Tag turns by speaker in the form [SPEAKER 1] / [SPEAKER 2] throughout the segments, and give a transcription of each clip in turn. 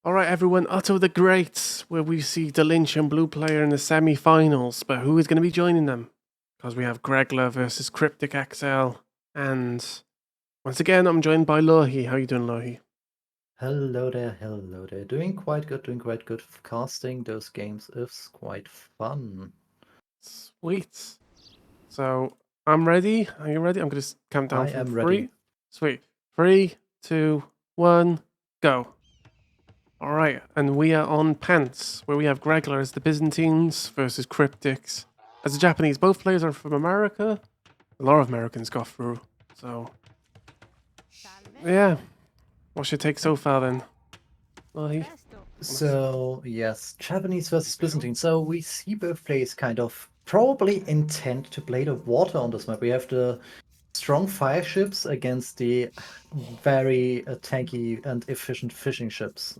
[SPEAKER 1] All right, everyone, Otto the Great, where we see the Lynch and Blue player in the semi-finals, but who is going to be joining them? Because we have Gregler versus KryptixXL, and once again, I'm joined by Lorhey. How you doing, Lorhey?
[SPEAKER 2] Hello there, hello there. Doing quite good, doing quite good. Casting those games is quite fun.
[SPEAKER 1] Sweet. So I'm ready. Are you ready? I'm going to count down
[SPEAKER 2] I
[SPEAKER 1] from
[SPEAKER 2] am ready.
[SPEAKER 1] 3. Sweet. 3, 2, 1, go. All right, and we are on Pants, where we have Gregler as the Byzantines versus Cryptix as the Japanese. Both players are from America. A lot of Americans got through. So, yeah. What's your take so far then? Lorhey?
[SPEAKER 2] So, yes, Japanese versus Byzantine. So we see both players kind of probably intend to play the water on this map. We have the strong fire ships against the very tanky and efficient fishing ships.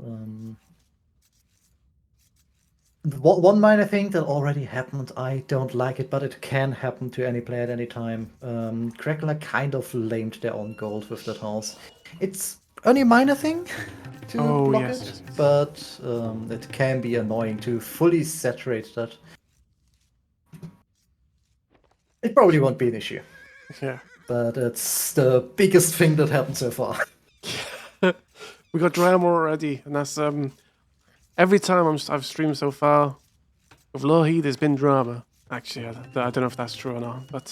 [SPEAKER 2] One minor thing that already happened, I don't like it, but it can happen to any player at any time. Crackler kind of lamed their own gold with that house. It's only a minor thing to
[SPEAKER 1] Oh,
[SPEAKER 2] block
[SPEAKER 1] yes,
[SPEAKER 2] it,
[SPEAKER 1] yes, yes.
[SPEAKER 2] but it can be annoying to fully saturate that. It probably won't be an issue,
[SPEAKER 1] Yeah.
[SPEAKER 2] but it's the biggest thing that happened so far.
[SPEAKER 1] We got drama already, and that's every time I've streamed so far with Lorhey, there's been drama. Actually, I don't know if that's true or not, but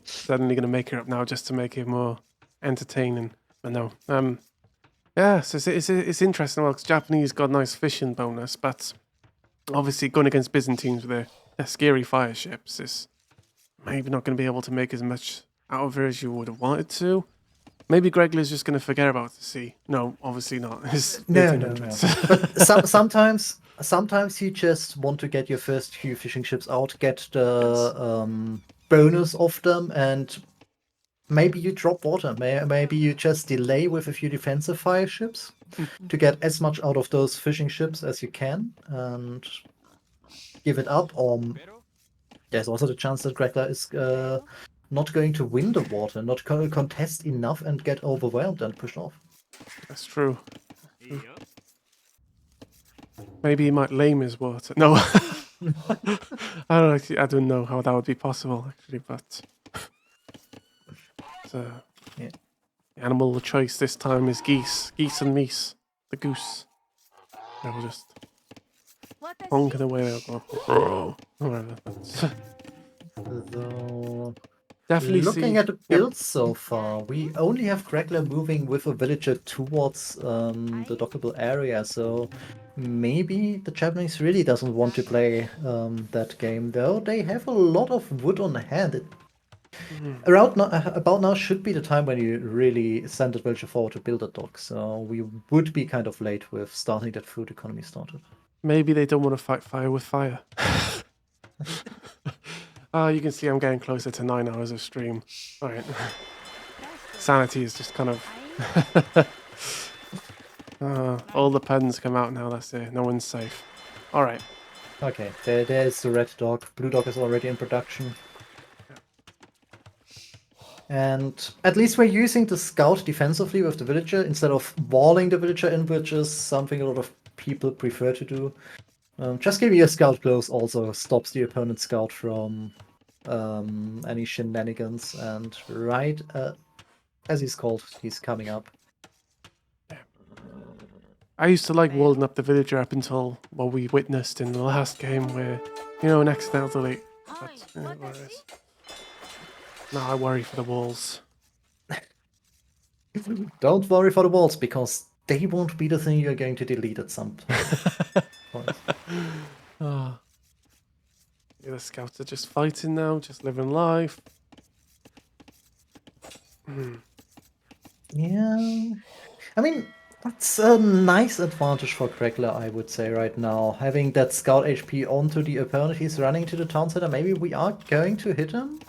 [SPEAKER 1] suddenly going to make it up now just to make it more entertaining. But no, yeah, so it's interesting. Well, 'cause Japanese got a nice fishing bonus, but obviously going against Byzantines with their scary fire ships is maybe not going to be able to make as much out of it as you would have wanted to. Maybe Gregler's just going to forget about the sea. No, obviously not. It's
[SPEAKER 2] No, no, no.
[SPEAKER 1] 1300s.
[SPEAKER 2] But sometimes you just want to get your first few fishing ships out, get
[SPEAKER 1] Yes.
[SPEAKER 2] the bonus of them, and maybe you drop water. Maybe you just delay with a few defensive fire ships
[SPEAKER 1] Mhm.
[SPEAKER 2] to get as much out of those fishing ships as you can, and give it up. Or there's also the chance that Gregler is not going to win the water, not contest enough, and get overwhelmed and pushed off.
[SPEAKER 1] That's true. Maybe he might lame his water. No, I don't know how that would be possible actually, but
[SPEAKER 2] Yeah.
[SPEAKER 1] the animal of choice this time is geese and meese, the goose. They will just honking away. They'll go, whatever.
[SPEAKER 2] So,
[SPEAKER 1] Definitely
[SPEAKER 2] looking
[SPEAKER 1] see.
[SPEAKER 2] at the
[SPEAKER 1] Yep.
[SPEAKER 2] builds so far, we only have Gregler moving with a villager towards the dockable area, so maybe the Japanese really doesn't want to play that game, though they have a lot of wood on hand.
[SPEAKER 1] Mhm.
[SPEAKER 2] About now should be the time when you really send that villager forward to build a dock, so we would be kind of late with starting that food economy started.
[SPEAKER 1] Maybe they don't want to fight fire with fire. You can see I'm getting closer to 9 hours of stream. All right. Sanity is just kind of. All the puns come out now. That's it. No one's safe. All right.
[SPEAKER 2] Okay, there's the red dog. Blue dog is already in production. And at least we're using the scout defensively with the villager instead of walling the villager in, which is something a lot of people prefer to do. Just giving a scout close also stops the opponent's scout from any shenanigans. And right as he's called, he's coming up.
[SPEAKER 1] I used to like walling up the villager up until what we witnessed in the last game, where an accidental delete. But what it is. Now I worry for the walls.
[SPEAKER 2] Don't worry for the walls, because they won't be the thing you're going to delete at some point.
[SPEAKER 1] Oh, the scouts are just fighting now, just living life.
[SPEAKER 2] Yeah. I mean, that's a nice advantage for Crackler, I would say, right now. Having that scout HP onto the opponent, he's running to the town center. Maybe we are going to hit him?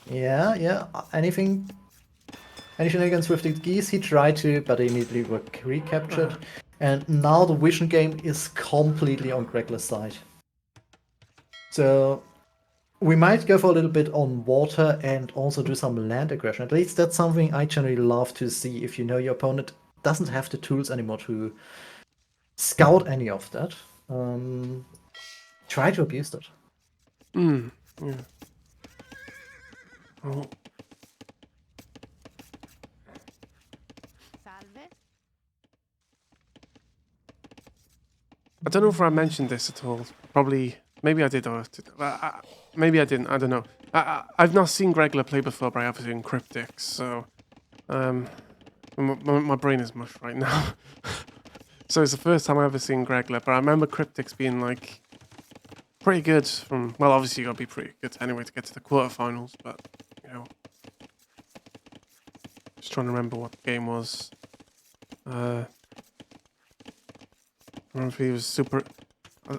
[SPEAKER 2] Yeah, yeah. Any shenanigans with the geese? He tried to, but they immediately were recaptured. And now the vision game is completely on Crackler's side. So we might go for a little bit on water and also do some land aggression. At least that's something I generally love to see if you know your opponent doesn't have the tools anymore to scout any of that. Try to abuse that.
[SPEAKER 1] Yeah. Oh,
[SPEAKER 3] Salve.
[SPEAKER 1] I don't know if I mentioned this at all. Probably, maybe I did, or maybe I didn't. I don't know. I've not seen Gregler play before, but I have seen Cryptix. So, my brain is mush right now. So it's the first time I've ever seen Gregler, but I remember Cryptix being like pretty good. From well, obviously you got to be pretty good anyway to get to the quarterfinals. But you know, just trying to remember what the game was. I don't know if he was super. I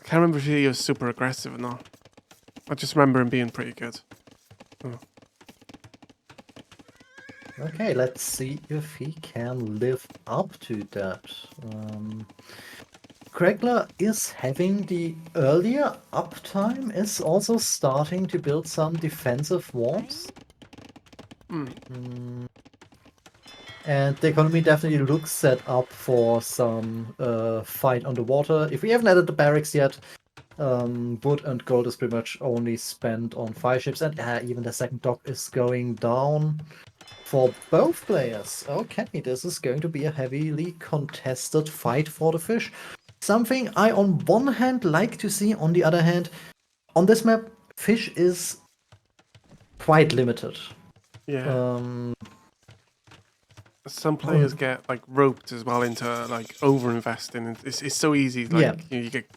[SPEAKER 1] can't remember if he was super aggressive or not. I just remember him being pretty good. Oh.
[SPEAKER 2] Okay, let's see if he can live up to that. Gregler is having the earlier uptime, is also starting to build some defensive walls. And the economy definitely looks set up for some fight on the water. If we haven't added the barracks yet, wood and gold is pretty much only spent on fire ships, and even the second dock is going down for both players. Okay, this is going to be a heavily contested fight for the fish. Something I on one hand like to see, on the other hand, on this map, fish is quite limited.
[SPEAKER 1] Yeah. Some players get like roped as well into like over investing. It's so easy. Like you get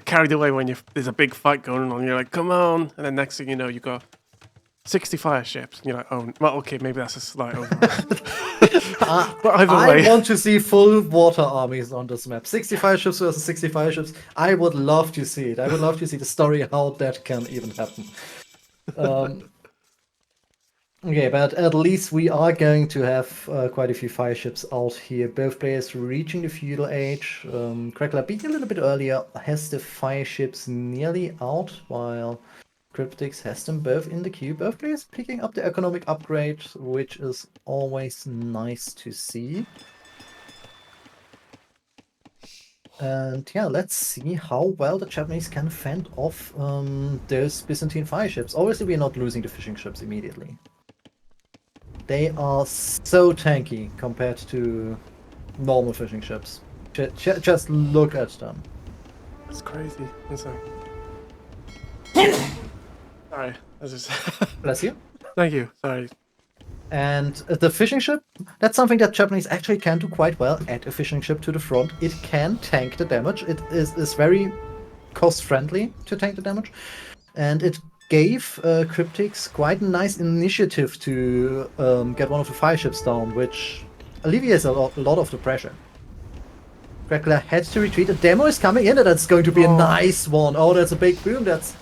[SPEAKER 1] carried away when there's a big fight going on. You're like, come on, and then next thing you know, you got 60 fire ships. And you're like, oh, well, okay, maybe that's a slight over. But either way,
[SPEAKER 2] I want to see full water armies on this map. 65 ships versus 65 ships. I would love to see it. I would love to see the story how that can even happen. Okay, but at least we are going to have quite a few fire ships out here. Both players reaching the feudal age. Gregler being a little bit earlier has the fire ships nearly out, while Cryptix has them both in the queue. Both players picking up the economic upgrade, which is always nice to see. And yeah, let's see how well the Japanese can fend off those Byzantine fire ships. Obviously, we're not losing the fishing ships immediately. They are so tanky compared to normal fishing ships. Just look at them.
[SPEAKER 1] it's crazy. Sorry, I just.
[SPEAKER 2] Bless you.
[SPEAKER 1] Thank you. Sorry.
[SPEAKER 2] And the fishing ship, that's something that Japanese actually can do quite well. Add a fishing ship to the front. It can tank the damage. It is very cost-friendly to tank the damage. And it gave Cryptix quite a nice initiative to get one of the fire ships down, which alleviates a lot of the pressure. Gregler had to retreat. A demo is coming in, and that's going to be a nice one. Oh, that's a big boom. That's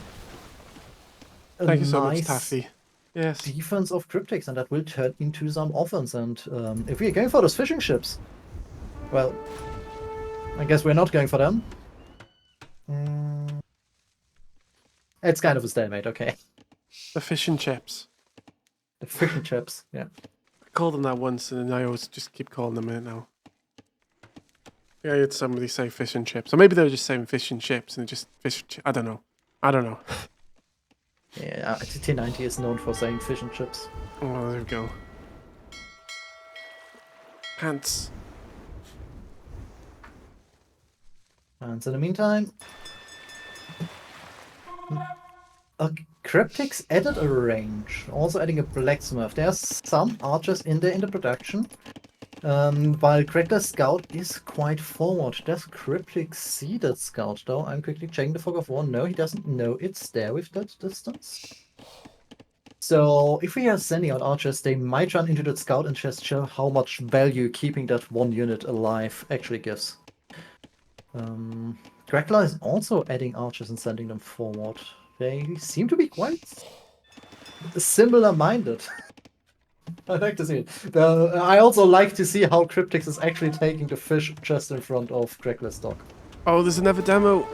[SPEAKER 2] a
[SPEAKER 1] Thank you so much,
[SPEAKER 2] nice
[SPEAKER 1] Taffy. Yes.
[SPEAKER 2] defense of Cryptix, and that will turn into some offense. And if we're going for those fishing ships, well, I guess we're not going for them. It's kind of a stalemate, okay.
[SPEAKER 1] The fish and chips.
[SPEAKER 2] The fishing chips, yeah.
[SPEAKER 1] I called them that once, and then I always just keep calling them it now. Yeah, I heard somebody say fish and chips, or maybe they were just saying fish and chips, and just fish. I don't know. I don't know.
[SPEAKER 2] Yeah, T90 is known for saying fish and chips.
[SPEAKER 1] Oh, there we go. Pants.
[SPEAKER 2] And in the meantime, Cryptix added a range, also adding a blacksmith. There's some archers in there in the production. While Gregler's scout is quite forward. Does Cryptix see that scout though? I'm quickly checking the fog of war. No, he doesn't know it's there with that distance. So if we are sending out archers, they might run into that scout and just show how much value keeping that one unit alive actually gives. Gregler is also adding archers and sending them forward. They seem to be quite similar-minded. I like to see it. I also like to see how Cryptix is actually taking the fish just in front of Gregler's dock.
[SPEAKER 1] Oh, there's another demo.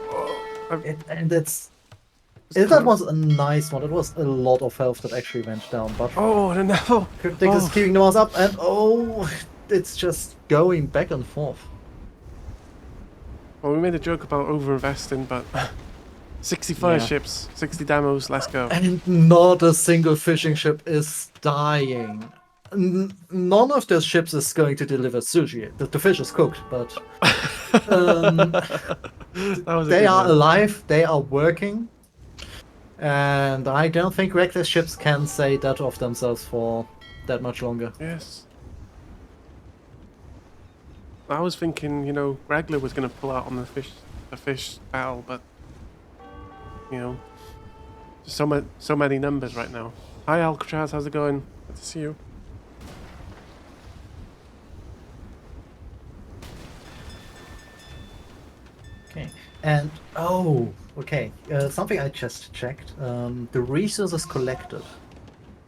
[SPEAKER 2] That was a nice one. It was a lot of health that actually went down, but
[SPEAKER 1] Oh, I don't know.
[SPEAKER 2] Cryptix is keeping the ones up, and it's just going back and forth.
[SPEAKER 1] Well, we made a joke about over-investing, but 60 fire
[SPEAKER 2] Yeah.
[SPEAKER 1] ships, 60 demos, let's go.
[SPEAKER 2] And not a single fishing ship is dying. None of those ships is going to deliver sushi. The fish is cooked, but
[SPEAKER 1] That was a
[SPEAKER 2] they
[SPEAKER 1] good
[SPEAKER 2] are
[SPEAKER 1] one.
[SPEAKER 2] alive, they are working. And I don't think regular ships can say that of themselves for that much longer.
[SPEAKER 1] Yes. I was thinking, you know, Gregler was going to pull out on the fish battle, but you know, just so many numbers right now. Hi Alcatraz, how's it going? Good to see you.
[SPEAKER 2] Okay, and okay. Something I just checked. The resources collected,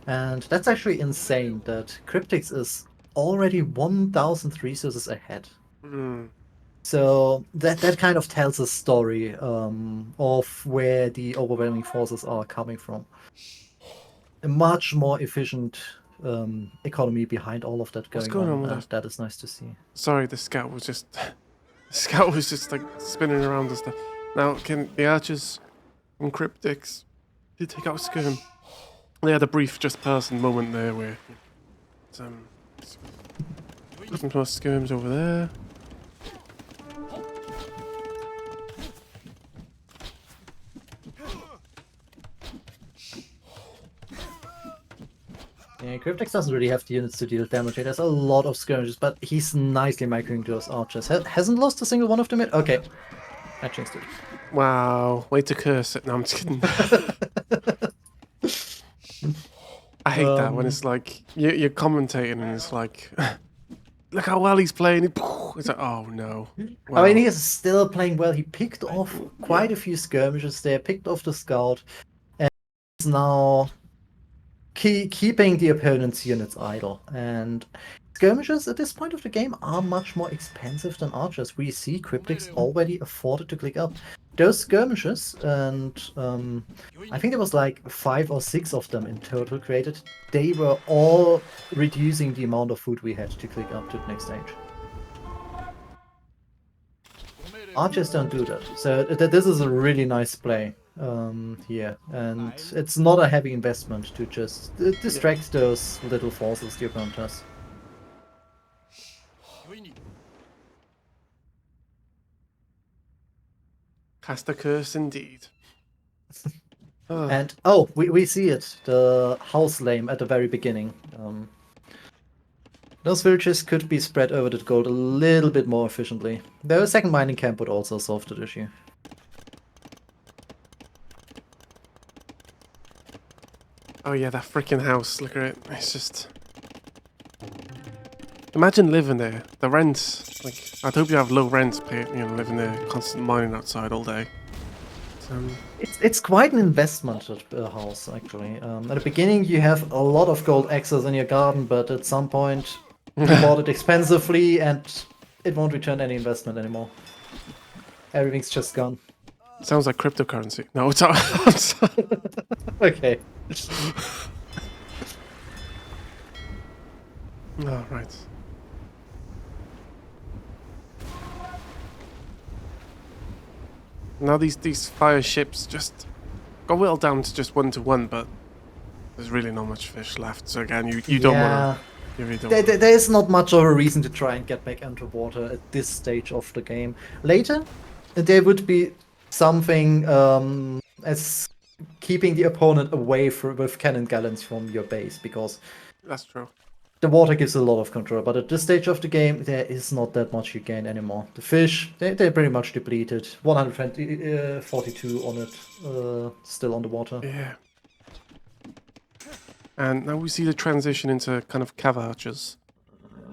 [SPEAKER 2] and that's actually insane. That Cryptix is already 1,000 resources ahead.
[SPEAKER 1] Hmm.
[SPEAKER 2] So that kind of tells a story of where the overwhelming forces are coming from. A much more efficient economy behind all of that
[SPEAKER 1] What's
[SPEAKER 2] going
[SPEAKER 1] going on
[SPEAKER 2] on,
[SPEAKER 1] with
[SPEAKER 2] and
[SPEAKER 1] that?
[SPEAKER 2] that is nice to see.
[SPEAKER 1] Sorry, the scout was just the scout was just like spinning around and stuff. Now, can the archers from Cryptix did take out Skirm? They had a brief just passing moment there where some more skirms over there.
[SPEAKER 2] Yeah, Cryptix doesn't really have the units to deal damage. There's a lot of skirmishes, but he's nicely microing those archers. Hasn't lost a single one of them yet? Okay. I changed it.
[SPEAKER 1] Wow, way to curse it. No, I'm just kidding. I hate that when it's like you're commentating and it's like, look how well he's playing. It's like, oh no. Wow.
[SPEAKER 2] I mean, he is still playing well. He picked off quite a few skirmishes there, picked off the scout, and is now keeping the opponent's units idle. And skirmishes at this point of the game are much more expensive than archers. We see Cryptix already afforded to click up. Those skirmishes, and I think there was like 5 or 6 of them in total created, they were all reducing the amount of food we had to click up to the next stage. Archers don't do that, so this is a really nice play here, and it's not a heavy investment to just distract those little forces the opponent has.
[SPEAKER 1] Cast a curse indeed.
[SPEAKER 2] And we see it, the house lame at the very beginning. Those villages could be spread over the gold a little bit more efficiently. Though a second mining camp would also solve that issue.
[SPEAKER 1] Oh yeah, that freaking house. Look at it. It's just. Imagine living there. The rent, like, I'd hope you have low rent, living there, constant mining outside all day.
[SPEAKER 2] It's quite an investment at a house, actually. At the beginning, you have a lot of gold access in your garden, but at some point, you bought it expensively, and it won't return any investment anymore. Everything's just gone.
[SPEAKER 1] Sounds like cryptocurrency. No, it's not.
[SPEAKER 2] Okay.
[SPEAKER 1] Oh, right. Now these fire ships just got whittled down to just 1-to-1, but there's really not much fish left. So again, you don't want to. You really don't.
[SPEAKER 2] There is not much of a reason to try and get back underwater at this stage of the game. Later, there would be something as keeping the opponent away with cannon gallons from your base, because
[SPEAKER 1] That's true.
[SPEAKER 2] the water gives a lot of control, but at this stage of the game, there is not that much you gain anymore. The fish, they're pretty much depleted. 142 on it, still on the water.
[SPEAKER 1] Yeah. And now we see the transition into kind of cav archers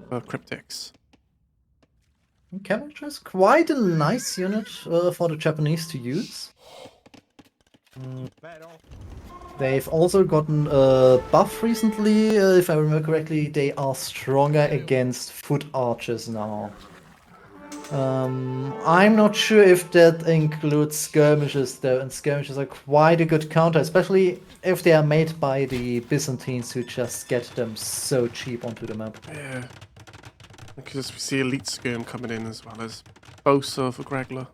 [SPEAKER 1] for Cryptix.
[SPEAKER 2] Cavalry is quite a nice unit for the Japanese to use. They've also gotten a buff recently, if I remember correctly. They are stronger against foot archers now. I'm not sure if that includes skirmishes though, and skirmishes are quite a good counter, especially if they are made by the Byzantines, who just get them so cheap onto the map.
[SPEAKER 1] Yeah. Because we see elite skirm coming in as well as Boso for Gregler.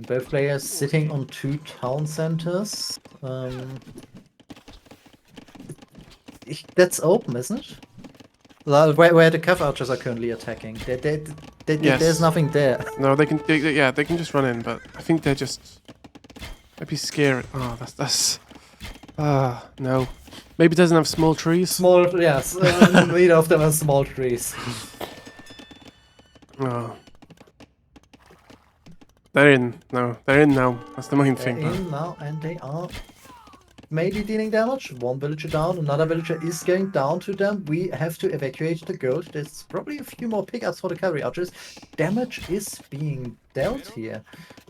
[SPEAKER 2] Both players sitting on 2 town centers. That's open, isn't it? Where the Cav archers are currently attacking.
[SPEAKER 1] Yes.
[SPEAKER 2] There's nothing there.
[SPEAKER 1] No, they can. Yeah, they can just run in, but I think they're just maybe scared. Oh, that's. No. Maybe it doesn't have small trees.
[SPEAKER 2] Small, yes. Neither of them has small trees.
[SPEAKER 1] Oh. They're in. No, they're in now. That's the main
[SPEAKER 2] They're
[SPEAKER 1] thing.
[SPEAKER 2] in now, and they are maybe dealing damage. One villager down, another villager is going down to them. We have to evacuate the gold. There's probably a few more pickups for the cavalry archers. Damage is being dealt here.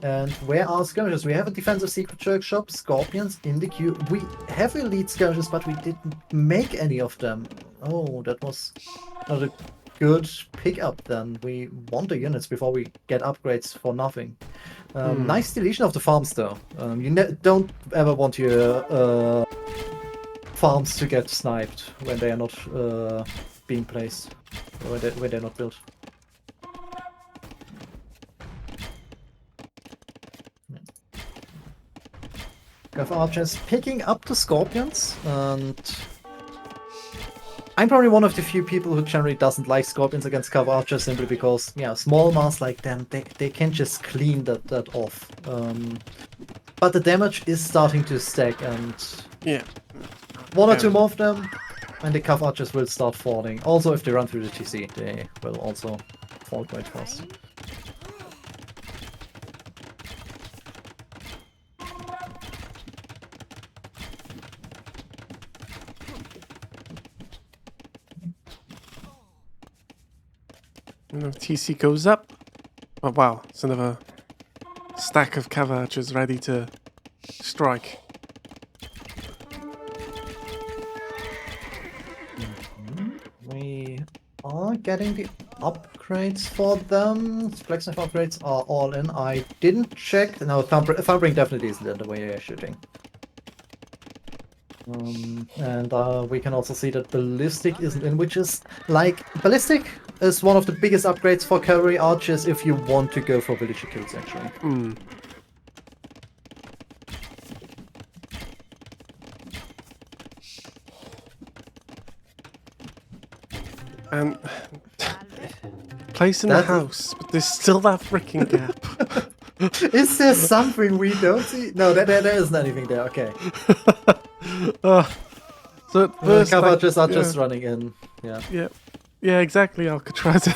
[SPEAKER 2] And where are skirmishes? We have a defensive secret workshop, scorpions in the queue. We have elite skirmishes, but we didn't make any of them. Oh, that was not a good pickup then. We want the units before we get upgrades for nothing. Nice deletion of the farms though. You don't ever want your farms to get sniped when they are not being placed, or when they're not built. Cav archers picking up the scorpions, and I'm probably one of the few people who generally doesn't like scorpions against Cav archers simply because, yeah, small mass like them, they can just clean that off. But the damage is starting to stack, and
[SPEAKER 1] Yeah.
[SPEAKER 2] one or two more of them, and the Cav archers will start falling. Also, if they run through the TC, they will also fall quite fast.
[SPEAKER 1] And the TC goes up. Oh wow, it's another stack of cav archers ready to strike.
[SPEAKER 2] We are getting the upgrades for them. Blacksmith upgrades are all in. I didn't check. No, Thumbring definitely isn't in the way you're shooting. And we can also see that Ballistic isn't in, which is like... Ballistic is one of the biggest upgrades for cavalry archers if you want to go for villager kills, actually.
[SPEAKER 1] And place in the house, but there's still that freaking gap.
[SPEAKER 2] Is there something we don't see? No, there isn't anything there. Okay.
[SPEAKER 1] So at first,
[SPEAKER 2] Cav
[SPEAKER 1] like,
[SPEAKER 2] archers are just running in. Yeah.
[SPEAKER 1] Yeah, exactly, Alcatraz.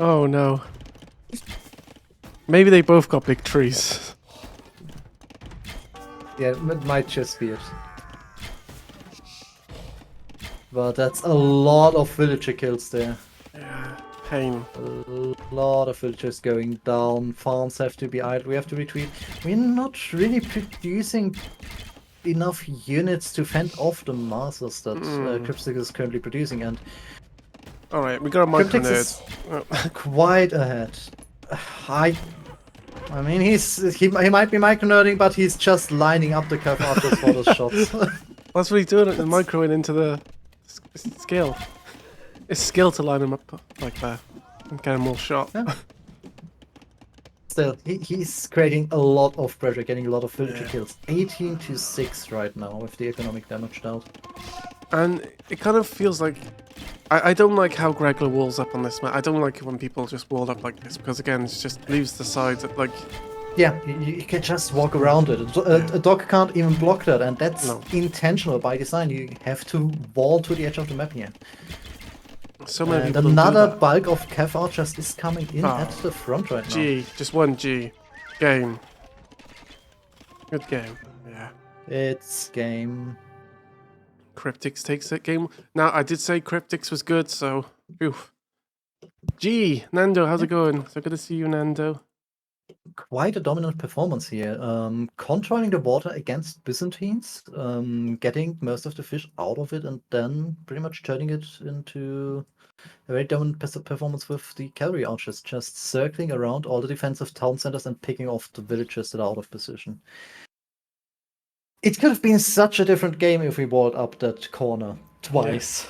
[SPEAKER 1] Oh no. Maybe they both got big trees.
[SPEAKER 2] Yeah, it might just be it. But that's a lot of villager kills there.
[SPEAKER 1] Yeah, pain.
[SPEAKER 2] A lot of villagers going down. Farms have to be idle. We have to retreat. We're not really producing enough units to fend off the masses that KryptixXL is currently producing, and
[SPEAKER 1] Alright, we got a micro
[SPEAKER 2] KryptixXL is
[SPEAKER 1] nerd.
[SPEAKER 2] quite ahead. I mean, he might be micro-nerding, but he's just lining up the Cav archers for those shots.
[SPEAKER 1] That's what he's doing, the microing into the skill. It's skill to line him up like that and get him all shot.
[SPEAKER 2] Yeah. Still, he's creating a lot of pressure, getting a lot of villager kills. 18 to 6 right now with the economic damage dealt.
[SPEAKER 1] And it kind of feels like... I don't like how Gregler walls up on this map. I don't like it when people just wall up like this, because again, it just leaves the sides at, like...
[SPEAKER 2] Yeah, you can just walk around it. A dog can't even block that, and that's intentional by design. You have to wall to the edge of the map here.
[SPEAKER 1] So many
[SPEAKER 2] And
[SPEAKER 1] people don't
[SPEAKER 2] another
[SPEAKER 1] do that.
[SPEAKER 2] bulk of Cav archers is coming in at the front right now.
[SPEAKER 1] G, just one G. Game. Good game. Yeah.
[SPEAKER 2] It's game.
[SPEAKER 1] Kryptix takes that game. Now, I did say Kryptix was good, so... Oof. G, Nando, how's it going? So good to see you, Nando.
[SPEAKER 2] Quite a dominant performance here. Controlling the water against Byzantines, getting most of the fish out of it, and then pretty much turning it into a very dominant performance with the cavalry archers, just circling around all the defensive town centers and picking off the villagers that are out of position. It could have been such a different game if we walled up that corner. twice.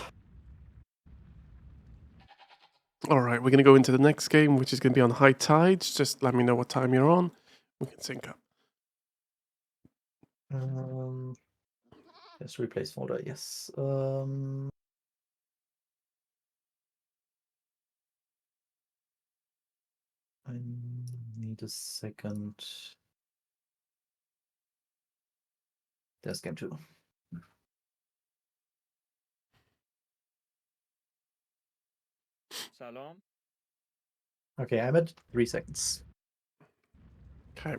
[SPEAKER 1] All right, we're going to go into the next game, which is going to be on high tides. Just let me know what time you're on. We can sync up.
[SPEAKER 2] Yes, replace folder. Yes. I need a second. There's game 2.
[SPEAKER 3] Salam.
[SPEAKER 2] Okay, I'm at 3 seconds.
[SPEAKER 1] Okay.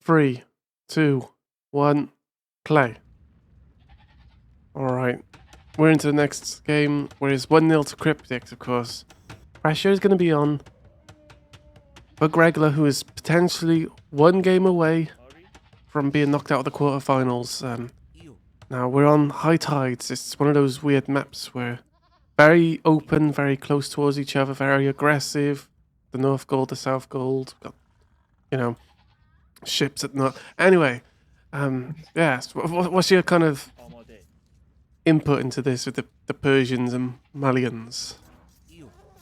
[SPEAKER 1] 3, 2, 1, play. All right. We're into the next game, where it's 1-0 to Cryptix, of course. Pressure is going to be on for Gregler, who is potentially 1 game away from being knocked out of the quarterfinals. Now, we're on high tides. It's one of those weird maps where very open, very close towards each other, very aggressive. The North Gold, the South Gold. Got, you know, ships at north. Anyway, yes. What's your kind of input into this with the Persians and Malians?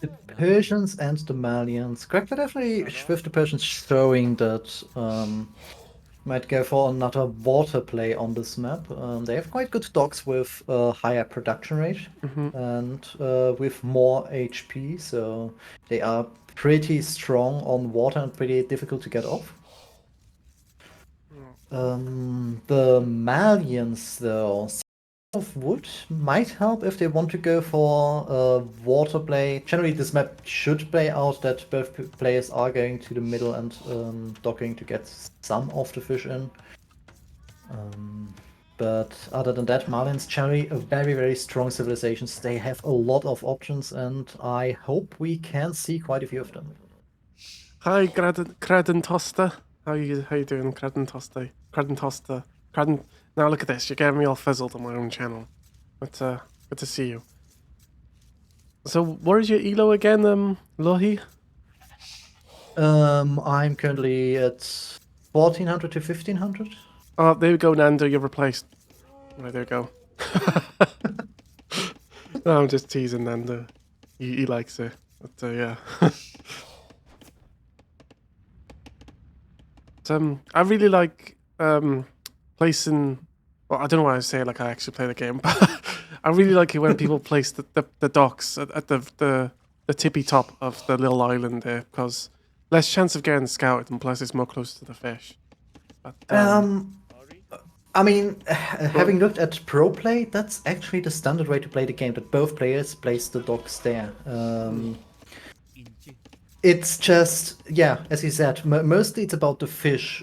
[SPEAKER 2] The Persians and the Malians. Gregler definitely with the Persians showing that might go for another water play on this map. They have quite good docks with a higher production rate and with more HP, so they are pretty strong on water and pretty difficult to get off. The Malians, though, of wood might help if they want to go for water play. Generally, this map should play out that both players are going to the middle and docking to get some of the fish in. But other than that, Marlins generally a very, very strong civilizations. They have a lot of options, and I hope we can see quite a few of them.
[SPEAKER 1] Hi, Credden Toster. How you doing, Credden Toster? Credden Toster. Credden. Now look at this. You're getting me all fizzled on my own channel. But good to see you. So, what is your elo again, Lorhey?
[SPEAKER 2] I'm currently at 1400 to 1500.
[SPEAKER 1] Oh, there we go, Nando. You're replaced. Right, there we go. No, I'm just teasing Nando. He likes it. But yeah. But, I really like placing. Well, I don't know why I say it like I actually play the game, but I really like it when people place the docks at the tippy top of the little island there, because less chance of getting scouted, and plus it's more close to the fish. But,
[SPEAKER 2] I mean, having looked at pro play, that's actually the standard way to play the game. That both players place the docks there. It's just, yeah, as you said, mostly it's about the fish.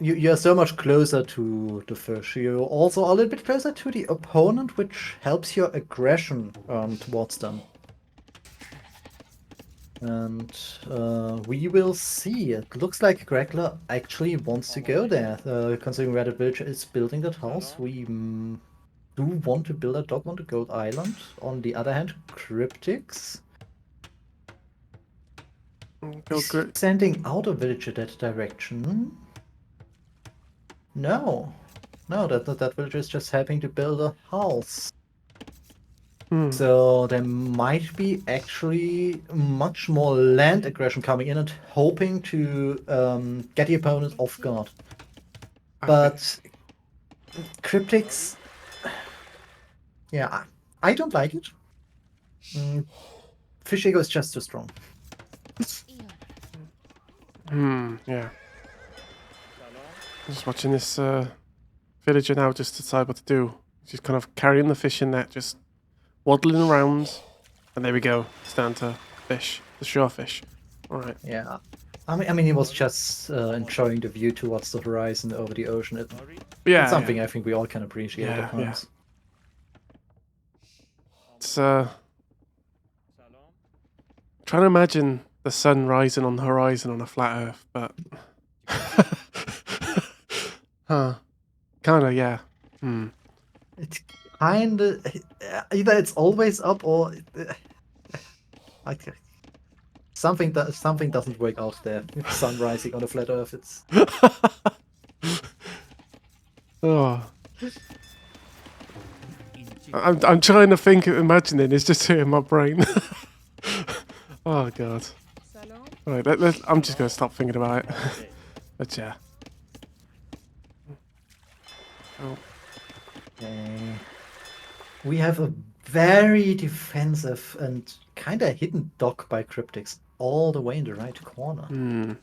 [SPEAKER 2] You're so much closer to the fish. You're also a little bit closer to the opponent, which helps your aggression towards them. And we will see. It looks like Gregler actually wants to go there. Considering where the villager is building that house, we do want to build a dock on the Gold Island. On the other hand, Cryptix is sending out a villager that direction. No, that villager is just helping to build a house. So there might be actually much more land aggression coming in and hoping to get the opponent off guard. But Cryptix, yeah, I don't like it. Fish Ego is just too strong.
[SPEAKER 1] Yeah. Just watching this villager now just decide what to do. She's kind of carrying the fishing net, just waddling around. And there we go. It's down to fish, the shore fish. Alright.
[SPEAKER 2] Yeah. I mean, he was just enjoying the view towards the horizon over the ocean. It's something I think we all can appreciate at times.
[SPEAKER 1] It's trying to imagine the sun rising on the horizon on a flat Earth, but kinda, yeah.
[SPEAKER 2] It's kinda either it's always up or something doesn't work out there. Sun rising on a flat Earth. It's
[SPEAKER 1] Oh. I'm trying to think, imagining. It's just here in my brain. Oh god. All right, I'm just gonna stop thinking about it. But yeah. Oh.
[SPEAKER 2] Okay. We have a very defensive and kind of hidden dock by Cryptix all the way in the right corner.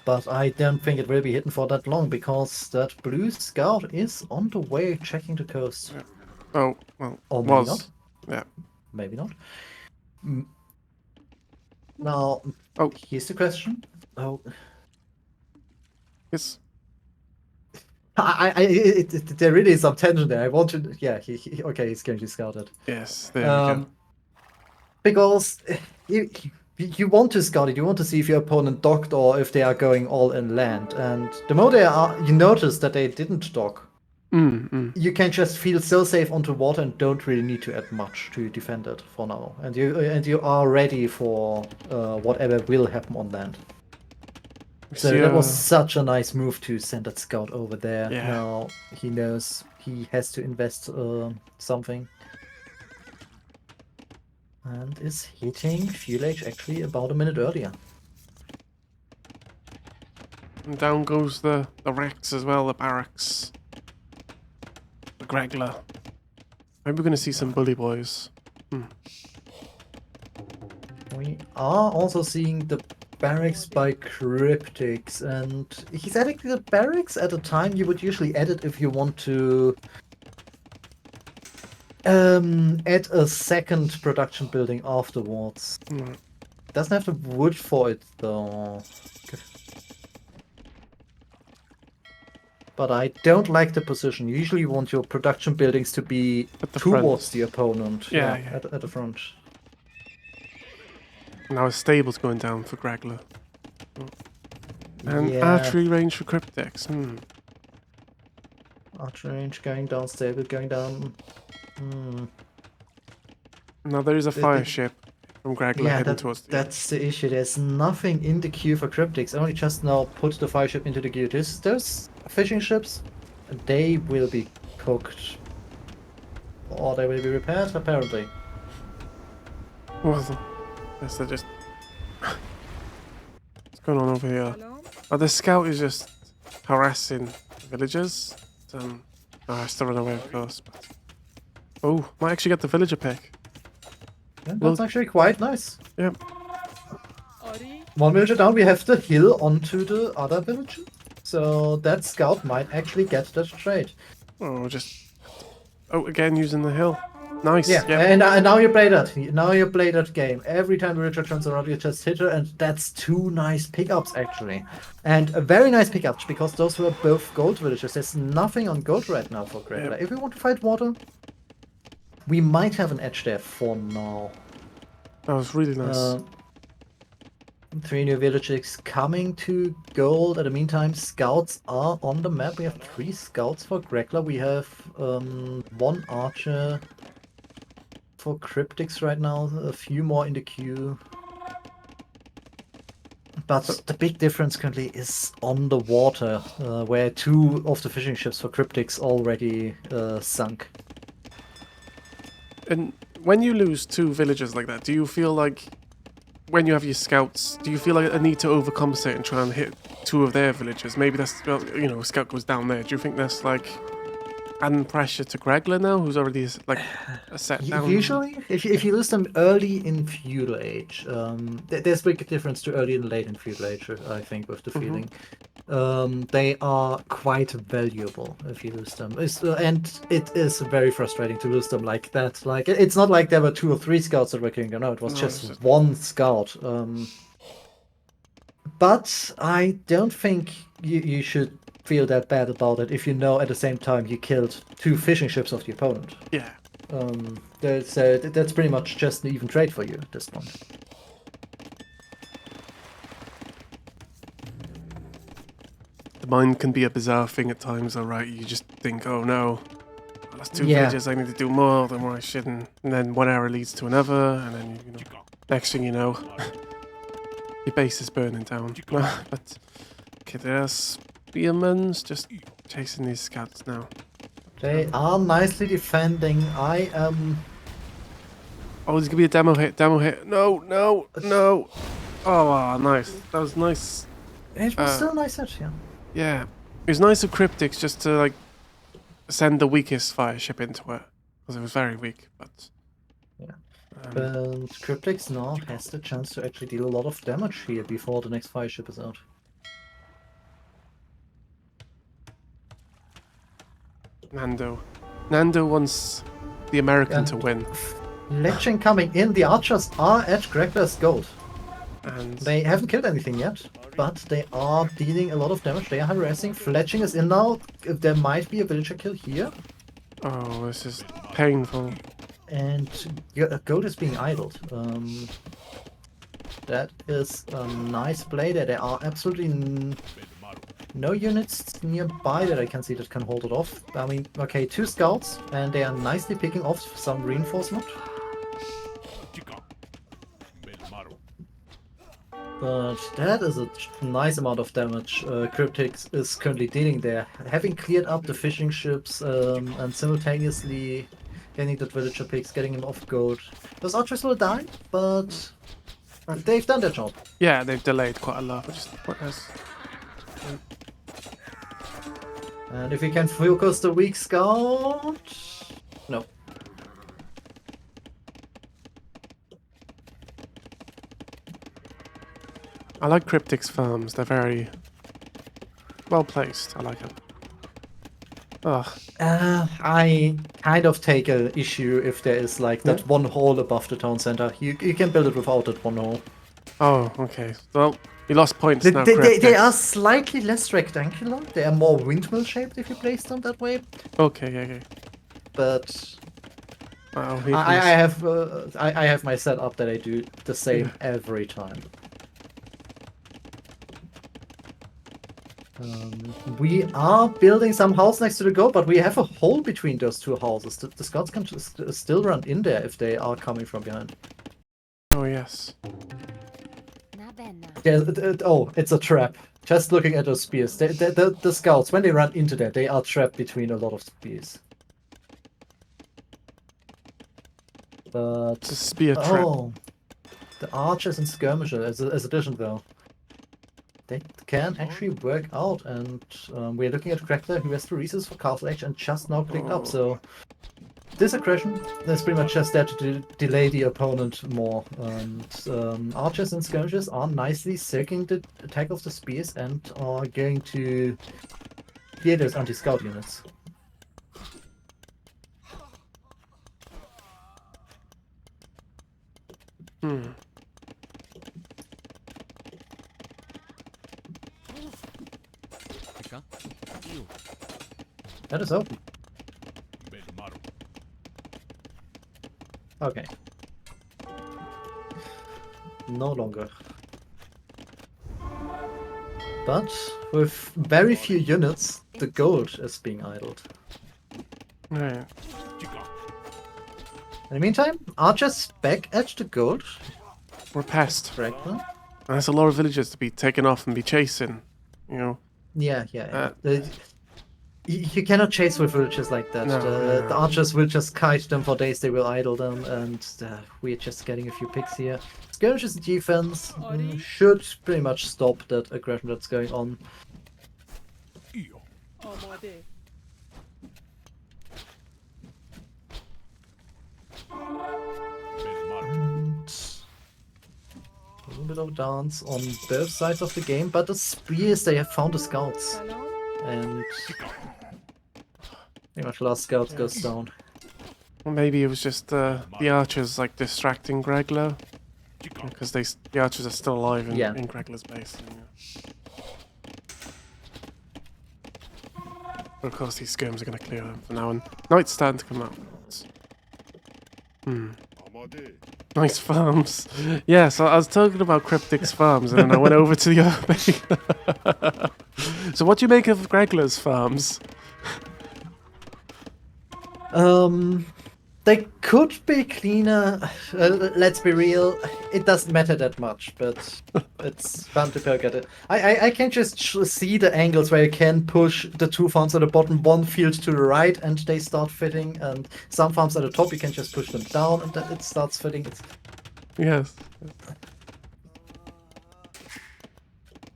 [SPEAKER 2] But I don't think it will be hidden for that long because that blue scout is on the way checking the coast.
[SPEAKER 1] Yeah. Oh, well,
[SPEAKER 2] Or maybe not.
[SPEAKER 1] Yeah.
[SPEAKER 2] Maybe not. Now,
[SPEAKER 1] Oh.
[SPEAKER 2] here's the question. Oh.
[SPEAKER 1] Yes.
[SPEAKER 2] There really is some tension there. I want to. Yeah, okay, he's going to scout it.
[SPEAKER 1] Yes, there we go.
[SPEAKER 2] Because you want to scout it, you want to see if your opponent docked or if they are going all in land. And the more you notice that they didn't dock, you can just feel so safe onto water and don't really need to add much to defend it for now. And you are ready for whatever will happen on land. So that was such a nice move to send that scout over there.
[SPEAKER 1] Yeah.
[SPEAKER 2] Now he knows he has to invest something. And is hitting fuel age actually about a minute earlier.
[SPEAKER 1] And down goes the Rex as well, the barracks. The Gregler. Maybe we're going to see some bully boys.
[SPEAKER 2] We are also seeing the barracks by Cryptix, and he's adding the barracks at a time you would usually add it if you want to add a second production building afterwards. Doesn't have the wood for it though. But I don't like the position. You usually want your production buildings to be towards the opponent.
[SPEAKER 1] Yeah.
[SPEAKER 2] At the front.
[SPEAKER 1] Now his stable's going down for Gregler. And archery range for Cryptix.
[SPEAKER 2] Archery range going down, stable going down.
[SPEAKER 1] Now there is a fire ship from Gregler heading towards the
[SPEAKER 2] that's the issue. There's nothing in the queue for Cryptix. Only just now put the fire ship into the queue. There's fishing ships. They will be cooked. Or they will be repaired, apparently.
[SPEAKER 1] Well, yes, they're just... What's going on over here? Oh, the scout is just harassing villagers. Oh, I still run away, of course. But... Oh, might actually get the villager pick.
[SPEAKER 2] Yeah, that's actually quite nice.
[SPEAKER 1] Yep.
[SPEAKER 2] One villager down, we have the hill onto the other villager. So that scout might actually get that trade.
[SPEAKER 1] Oh, again using the hill. Nice.
[SPEAKER 2] Yeah,
[SPEAKER 1] yep.
[SPEAKER 2] and now you play that. Now you play that game. Every time villager turns around, you just hit her, and that's two nice pickups actually. And a very nice pickups because those were both gold villagers. There's nothing on gold right now for Gregler.
[SPEAKER 1] Yep.
[SPEAKER 2] If we want to fight water, we might have an edge there for now.
[SPEAKER 1] That was really nice.
[SPEAKER 2] 3 new villages coming to gold. At the meantime, scouts are on the map. We have 3 scouts for Gregler. We have 1 archer for Cryptix right now. A few more in the queue. But the big difference currently is on the water, where 2 of the fishing ships for Cryptix already sunk.
[SPEAKER 1] And when you lose 2 villagers like that, do you feel like, when you have your scouts, do you feel like a need to overcompensate and try and hit 2 of their villagers? Maybe that's, well, you know, a scout goes down there. Do you think that's like adding pressure to Gregler now, who's already like a set down?
[SPEAKER 2] Usually, if you lose them early in feudal age, there's a big difference to early and late in feudal age, I think, with the feeling. They are quite valuable if you lose them. And it is very frustrating to lose them like that. Like, it's not like there were 2 or 3 scouts that were killing them. No, it was just 1 scout. But I don't think you should feel that bad about it if you know at the same time you killed 2 fishing ships of the opponent.
[SPEAKER 1] Yeah.
[SPEAKER 2] That's pretty much just an even trade for you at this point.
[SPEAKER 1] The mind can be a bizarre thing at times, though, right? You just think, oh no, that's 2 villages, I need to do more than what I should, and then one error leads to another, and then, you know, next thing you know, your base is burning down. But, Okay, there's spearmen just chasing these scouts now.
[SPEAKER 2] They are nicely defending. I am...
[SPEAKER 1] Oh, there's gonna be a demo hit. Demo hit. No, no, no. Oh, wow, nice. That was nice.
[SPEAKER 2] It was still a nice hit, yeah.
[SPEAKER 1] Yeah, it was nice of Cryptix just to like send the weakest fire ship into it because it was very weak. But
[SPEAKER 2] Yeah. But Cryptix now has the chance to actually deal a lot of damage here before the next fire ship is out.
[SPEAKER 1] Nando wants the American to win.
[SPEAKER 2] Legend coming in. The archers are at Gregler's gold.
[SPEAKER 1] And
[SPEAKER 2] They haven't killed anything yet, but they are dealing a lot of damage. They are harassing. Fletching is in now. There might be a villager kill here.
[SPEAKER 1] oh, this is painful.
[SPEAKER 2] And gold is being idled. That is a nice play there. There are absolutely no units nearby that I can see that can hold it off. I mean, okay, 2 scouts, and they are nicely picking off some reinforcement. But that is a nice amount of damage Cryptix is currently dealing there. Having cleared up the fishing ships and simultaneously getting the villager picks, getting him off gold. Those archers will die, but they've done their job.
[SPEAKER 1] Yeah, they've delayed quite a lot, which is quite nice.
[SPEAKER 2] And if we can focus the weak scout... No.
[SPEAKER 1] I like Cryptix farms. They're very well placed. I like them. Ugh.
[SPEAKER 2] I kind of take an issue if there is like that one hole above the town center. You can build it without that one hole.
[SPEAKER 1] Oh, okay. Well, you lost points now,
[SPEAKER 2] They
[SPEAKER 1] Cryptix.
[SPEAKER 2] are slightly less rectangular. They are more windmill shaped if you place them that way.
[SPEAKER 1] Okay, okay.
[SPEAKER 2] But
[SPEAKER 1] Wow,
[SPEAKER 2] I have my setup that I do the same every time. We are building some house next to the goal, but we have a hole between those 2 houses. The scouts can still run in there if they are coming from behind.
[SPEAKER 1] Oh, yes.
[SPEAKER 2] Yeah, oh, it's a trap. Just looking at those spears. The scouts, when they run into there, they are trapped between a lot of spears. But...
[SPEAKER 1] It's a spear trap.
[SPEAKER 2] Oh, the archers and skirmishers as addition though. They can actually work out, and we're looking at Gregler, who has the resources for Castle Edge and just now clicked up, so this aggression is pretty much just there to delay the opponent more. And archers and skirmishers are nicely circling the attack of the spears and are going to clear those anti-scout units. That is open. Okay. No longer. But with very few units, the gold is being idled.
[SPEAKER 1] Right.
[SPEAKER 2] In the meantime, archers back at the gold.
[SPEAKER 1] We're past.
[SPEAKER 2] Gregler.
[SPEAKER 1] There's a lot of villagers to be taken off and be chasing, you know.
[SPEAKER 2] Yeah. You cannot chase with villagers like that. The archers will just kite them for days, they will idle them, and we're just getting a few picks here. Skirmishes and defense should pretty much stop that aggression that's going on. And a little bit of dance on both sides of the game, but the spears, they have found the scouts. And pretty much last scout goes down.
[SPEAKER 1] Well, maybe it was just the archers like distracting Gregler, because the archers are still alive in Gregler's base. But of course, these skirms are going to clear them for now, and Knight's starting to come out. Nice farms. Yeah, so I was talking about Cryptix farms, and then I went over to the other base. So what do you make of
[SPEAKER 2] They could be cleaner. Let's be real, it doesn't matter that much, but it's fun to poke at it. I can just see the angles where you can push the 2 farms at the bottom, 1 field to the right, and they start fitting, and some farms at the top you can just push them down and then it starts fitting.
[SPEAKER 1] Yes.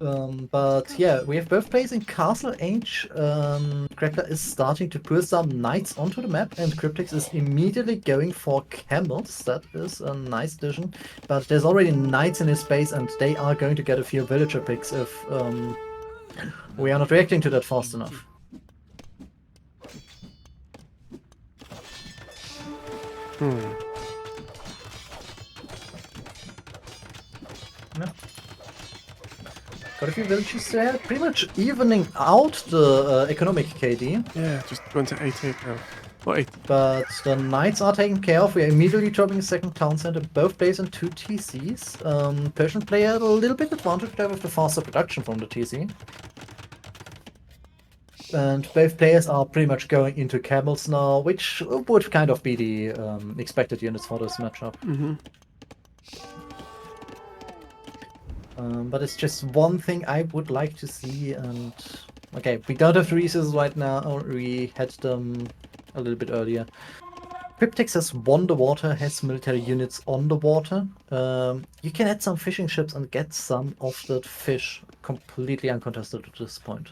[SPEAKER 2] But yeah, we have both players in Castle Age. Gregler is starting to push some knights onto the map, and Cryptix is immediately going for camels. That is a nice addition. But there's already knights in his base, and they are going to get a few villager picks if we are not reacting to that fast enough. Yeah. Got a few villages there, pretty much evening out the economic KD.
[SPEAKER 1] Yeah, just going to 8-8 now. What 8?
[SPEAKER 2] But the knights are taken care of. We are immediately dropping a second town center, both players on 2 TCs. Persian player a little bit advantage there with the faster production from the TC. And both players are pretty much going into camels now, which would kind of be the expected units for this matchup. But it's just one thing I would like to see, and okay, we don't have the resources right now, we had them a little bit earlier. Cryptix has won the water, has military units on the water. You can add some fishing ships and get some of that fish completely uncontested at this point.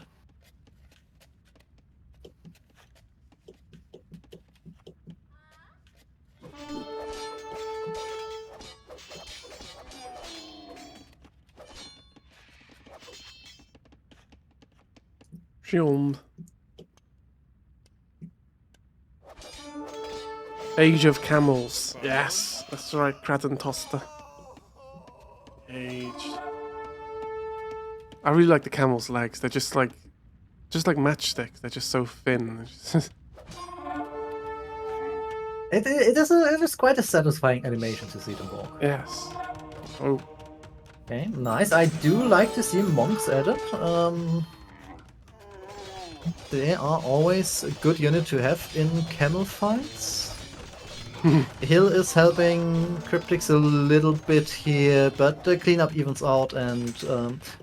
[SPEAKER 1] Shield. Age of Camels. Yes, that's right, Kraton Toster. Age. I really like the camel's legs. They're just like matchsticks. They're just so thin.
[SPEAKER 2] It is quite a satisfying animation to see them walk.
[SPEAKER 1] Yes. Oh.
[SPEAKER 2] Okay, nice. I do like to see monks added. They are always a good unit to have in camel fights. Hill is helping Cryptix a little bit here, but the cleanup evens out, and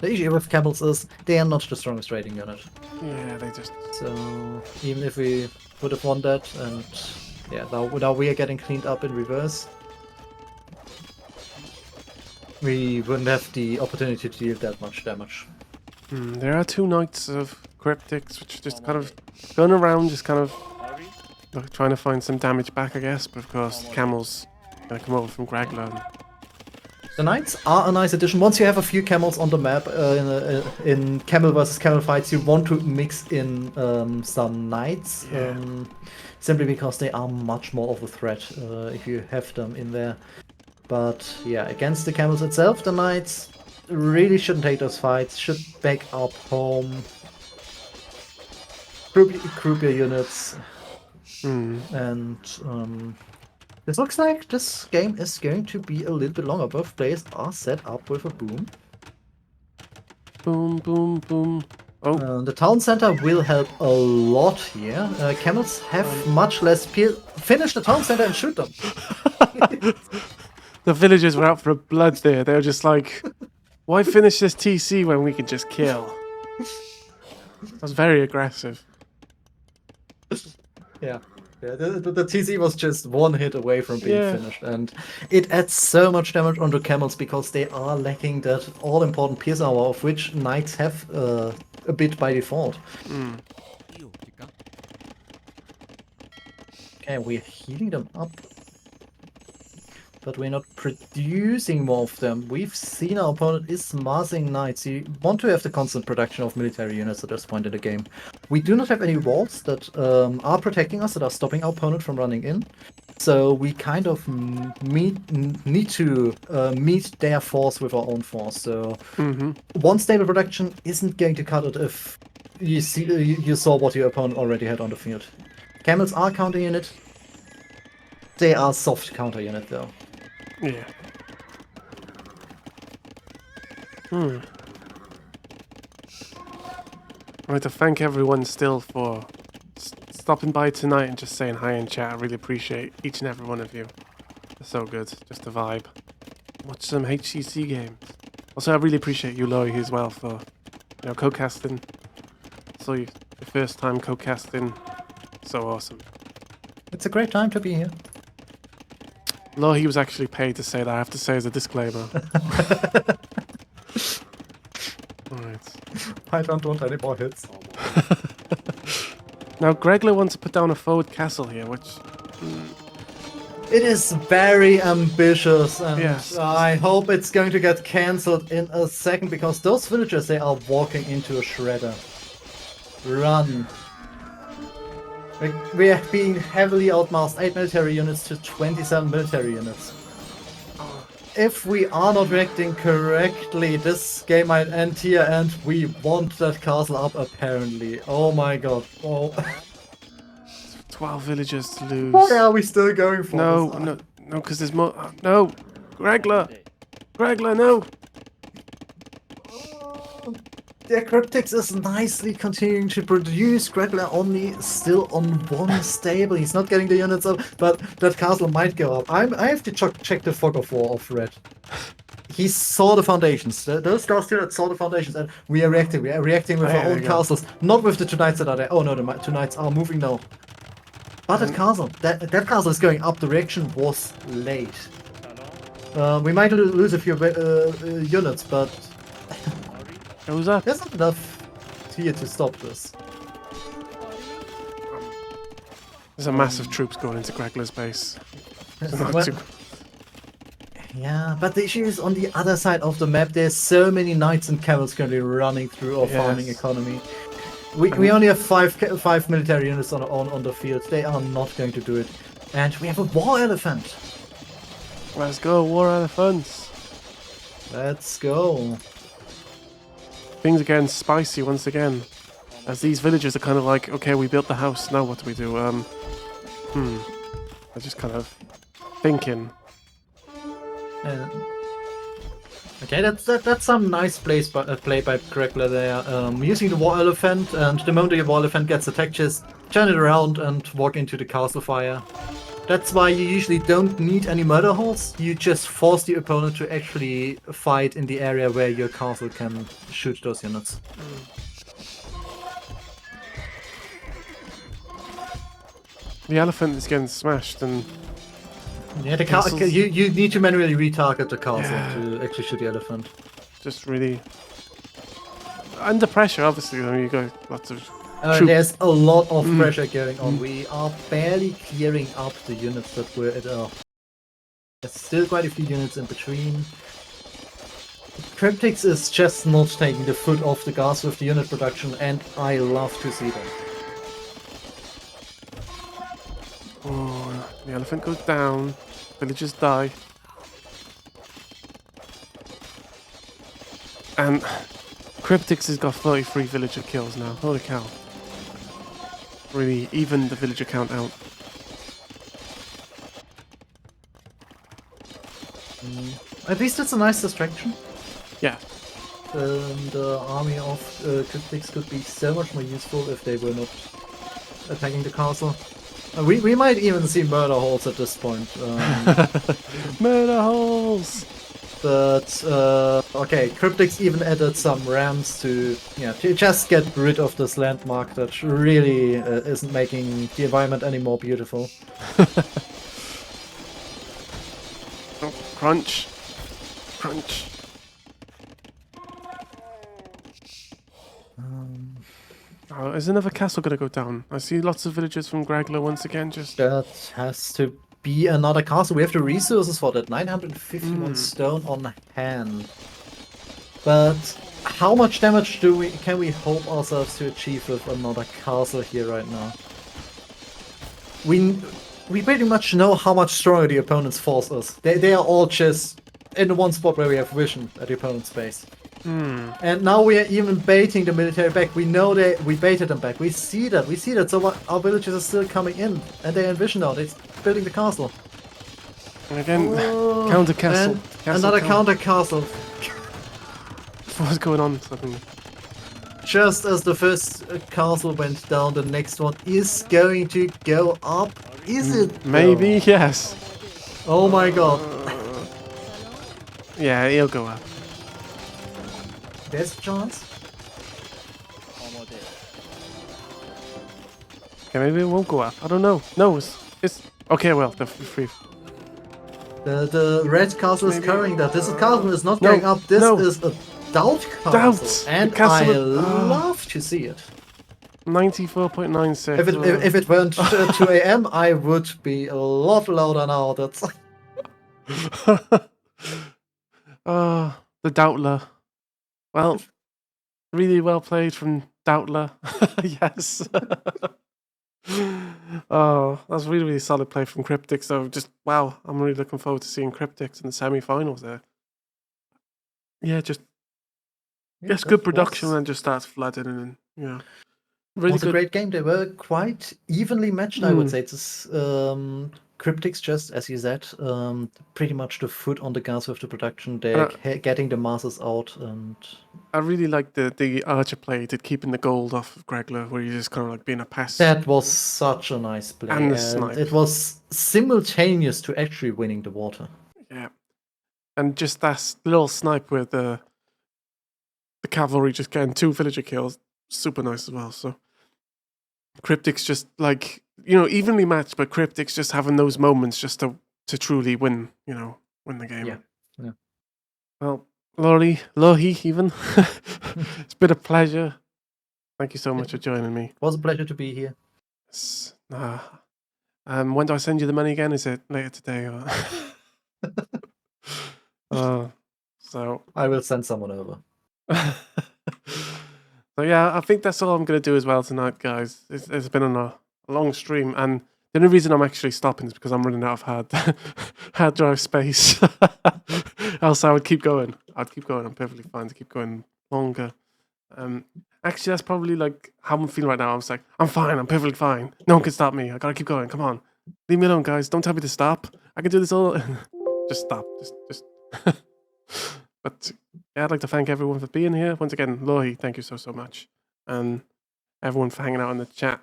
[SPEAKER 2] the issue with camels is they are not the strongest raiding unit.
[SPEAKER 1] Yeah, they just...
[SPEAKER 2] So even if we would have won that, and yeah, now we are getting cleaned up in reverse, we wouldn't have the opportunity to deal that much damage.
[SPEAKER 1] There are 2 knights of Cryptix, which are just kind of going around, just kind of like trying to find some damage back, I guess. But of course, the camels gonna come over from Gregler.
[SPEAKER 2] The knights are a nice addition. Once you have a few camels on the map in camel versus camel fights, you want to mix in some knights, simply because they are much more of a threat if you have them in there. But yeah, against the camels itself, the knights really shouldn't take those fights, should back up home. Groupier units. And this looks like this game is going to be a little bit longer. Both players are set up with a boom.
[SPEAKER 1] Boom, boom, boom. Oh.
[SPEAKER 2] The town center will help a lot here. Camels have much less finish the town center and shoot them.
[SPEAKER 1] The villagers were out for blood there. They were just like, why finish this TC when we can just kill? That was very aggressive.
[SPEAKER 2] Yeah. The TC was just one hit away from being finished, and it adds so much damage onto camels because they are lacking that all-important pierce hour, of which knights have a bit by default. Okay, we're healing them up, but we're not producing more of them. We've seen our opponent is massing knights. You want to have the constant production of military units at this point in the game. We do not have any walls that are protecting us, that are stopping our opponent from running in. So we kind of need to meet their force with our own force. So one stable production isn't going to cut it if you saw what your opponent already had on the field. Camels are counter unit. They are soft counter unit though.
[SPEAKER 1] Yeah. I'd like to thank everyone still for stopping by tonight and just saying hi in chat. I really appreciate each and every one of you. They're so good. Just a vibe. Watch some HCC games. Also, I really appreciate you, Lorhey, as well, for co-casting. So your first time co-casting. So awesome.
[SPEAKER 2] It's a great time to be here.
[SPEAKER 1] Lorhey was actually paid to say that. I have to say as a disclaimer. Alright.
[SPEAKER 2] I don't want any more hits.
[SPEAKER 1] Now, Gregler wants to put down a forward castle here, which...
[SPEAKER 2] It is very ambitious, and
[SPEAKER 1] Yes.
[SPEAKER 2] I hope it's going to get cancelled in a second, because those villagers, they are walking into a shredder. Run. We have been heavily outmassed, 8 military units to 27 military units. If we are not reacting correctly, this game might end here, and we want that castle up, apparently. Oh my god. Oh.
[SPEAKER 1] 12 villagers to lose.
[SPEAKER 2] What are we still going for?
[SPEAKER 1] No, because there's more. No! Gregler! Gregler, no!
[SPEAKER 2] The Cryptix is nicely continuing to produce. Gregler only still on one stable. He's not getting the units up, but that castle might go up. I have to check the fog of war of Red. He saw the foundations. Those guys still saw the foundations, and we are reacting. We are reacting with our own castles, not with the two knights that are there. Oh no, the two knights are moving now. But that castle is going up. The reaction was late. We might lose a few units, but
[SPEAKER 1] Who's that?
[SPEAKER 2] there's not enough here to stop this.
[SPEAKER 1] There's a massive troops going into Gregler's base.
[SPEAKER 2] Well, yeah, but the issue is on the other side of the map. There's so many knights and camels currently running through our farming economy. We only have five military units on the field. They are not going to do it. And we have a war elephant.
[SPEAKER 1] Let's go, war elephants.
[SPEAKER 2] Let's go.
[SPEAKER 1] Things are getting spicy once again. As these villagers are kind of like, okay, we built the house, now what do we do? They're just kind of thinking.
[SPEAKER 2] Okay, that's some nice play by Gregler there. Using the war elephant, and the moment the war elephant gets attacked, just turn it around and walk into the castle fire. That's why you usually don't need any murder holes. You just force the opponent to actually fight in the area where your castle can shoot those units.
[SPEAKER 1] The elephant is getting smashed, and
[SPEAKER 2] yeah, the you need to manually retarget the castle to actually shoot the elephant.
[SPEAKER 1] Just really under pressure. Obviously, I mean, you got lots of.
[SPEAKER 2] There's a lot of pressure going on. We are barely clearing up the units that were at there's still quite a few units in between. Cryptix is just not taking the foot off the gas with the unit production, and I love to see that.
[SPEAKER 1] Oh, the elephant goes down. Villagers die. And Cryptix has got 33 villager kills now. Holy cow. Really even the villager count out.
[SPEAKER 2] At least it's a nice distraction.
[SPEAKER 1] Yeah.
[SPEAKER 2] The army of Cryptix could be so much more useful if they were not attacking the castle. We might even see murder holes at this point.
[SPEAKER 1] Murder holes!
[SPEAKER 2] But okay, Cryptix even added some ramps to just get rid of this landmark that really isn't making the environment any more beautiful.
[SPEAKER 1] Oh, crunch. Crunch. Oh, is another castle gonna go down? I see lots of villagers from Gregler once again just...
[SPEAKER 2] That has to be another castle. We have the resources for that. 951 stone on hand. But how much damage can we hope ourselves to achieve with another castle here right now? We pretty much know how much stronger the opponent's force is. They are all just in the one spot where we have vision at the opponent's base. And now we are even baiting the military back. We know we baited them back. We see that. So our villagers are still coming in, and they envision now. They're building the castle.
[SPEAKER 1] And again, counter castle.
[SPEAKER 2] Another counter castle.
[SPEAKER 1] What's going on suddenly?
[SPEAKER 2] Just as the first castle went down, the next one is going to go up. Is it?
[SPEAKER 1] Maybe,
[SPEAKER 2] though?
[SPEAKER 1] yes.
[SPEAKER 2] Oh my god.
[SPEAKER 1] Yeah, he'll go up.
[SPEAKER 2] There's a chance.
[SPEAKER 1] Okay, maybe it won't go up. I don't know. No, it's okay. Well, the free.
[SPEAKER 2] The red castle is
[SPEAKER 1] Maybe-
[SPEAKER 2] carrying that. This castle is not
[SPEAKER 1] No,
[SPEAKER 2] going up. This
[SPEAKER 1] no.
[SPEAKER 2] is a doubt castle.
[SPEAKER 1] Doubt!
[SPEAKER 2] And
[SPEAKER 1] The castle
[SPEAKER 2] I
[SPEAKER 1] would-
[SPEAKER 2] love to see it.
[SPEAKER 1] 94.96.
[SPEAKER 2] If it weren't 2 a.m., I would be a lot louder now. That's
[SPEAKER 1] The Doubtler. Well, really well played from Doubtler. Yes. Oh, that's really, really solid play from Kryptix. So just wow, I'm really looking forward to seeing Kryptix in the semi-finals there. Yeah, just
[SPEAKER 2] Yeah,
[SPEAKER 1] good
[SPEAKER 2] that
[SPEAKER 1] production
[SPEAKER 2] was-
[SPEAKER 1] and just starts flooding and yeah. Really
[SPEAKER 2] was a
[SPEAKER 1] good.
[SPEAKER 2] great game. They were quite evenly matched, I would say. It's Cryptix, just as you said, pretty much the foot on the gas with the production. They're getting the masses out, and
[SPEAKER 1] I really like the Archer play to keeping the gold off of Gregler, where you're just kind of like being a pest.
[SPEAKER 2] that was such a nice play.
[SPEAKER 1] And the snipe.
[SPEAKER 2] It was simultaneous to actually winning the water.
[SPEAKER 1] Yeah, and just that little snipe with the cavalry just getting 2 villager kills, super nice as well. So Kryptix just like evenly matched, but Kryptix just having those moments just to truly win, win the game.
[SPEAKER 2] Yeah.
[SPEAKER 1] Well, Lorhey, even it's been a pleasure. Thank you so much for joining me.
[SPEAKER 2] It was a pleasure to be here.
[SPEAKER 1] When do I send you the money again? Is it later today or? So
[SPEAKER 2] I will send someone over.
[SPEAKER 1] So yeah, I think that's all I'm going to do as well tonight, guys. It's been on a long stream, and the only reason I'm actually stopping is because I'm running out of hard drive space. Else I would keep going. I'd keep going. I'm perfectly fine to keep going longer. Actually, that's probably like how I'm feeling right now. I'm just like, I'm fine. I'm perfectly fine. No one can stop me. I gotta keep going. Come on, leave me alone, guys. Don't tell me to stop. I can do this all. Just stop. Just. But yeah, I'd like to thank everyone for being here. Once again, Lorhey, thank you so much. And everyone for hanging out in the chat.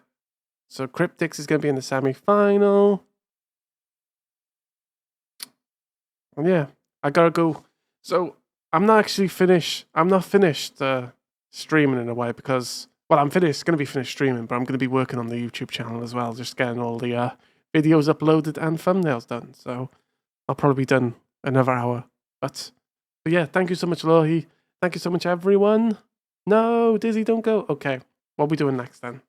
[SPEAKER 1] So Kryptix is going to be in the semi-final. And yeah, I got to go. So I'm not actually finished. I'm not finished streaming in a way because, well, I'm going to be finished streaming, but I'm going to be working on the YouTube channel as well, just getting all the videos uploaded and thumbnails done. So I'll probably be done another hour. But yeah, thank you so much, Lorhey. Thank you so much, everyone. No, Dizzy, don't go. Okay, what are we doing next then?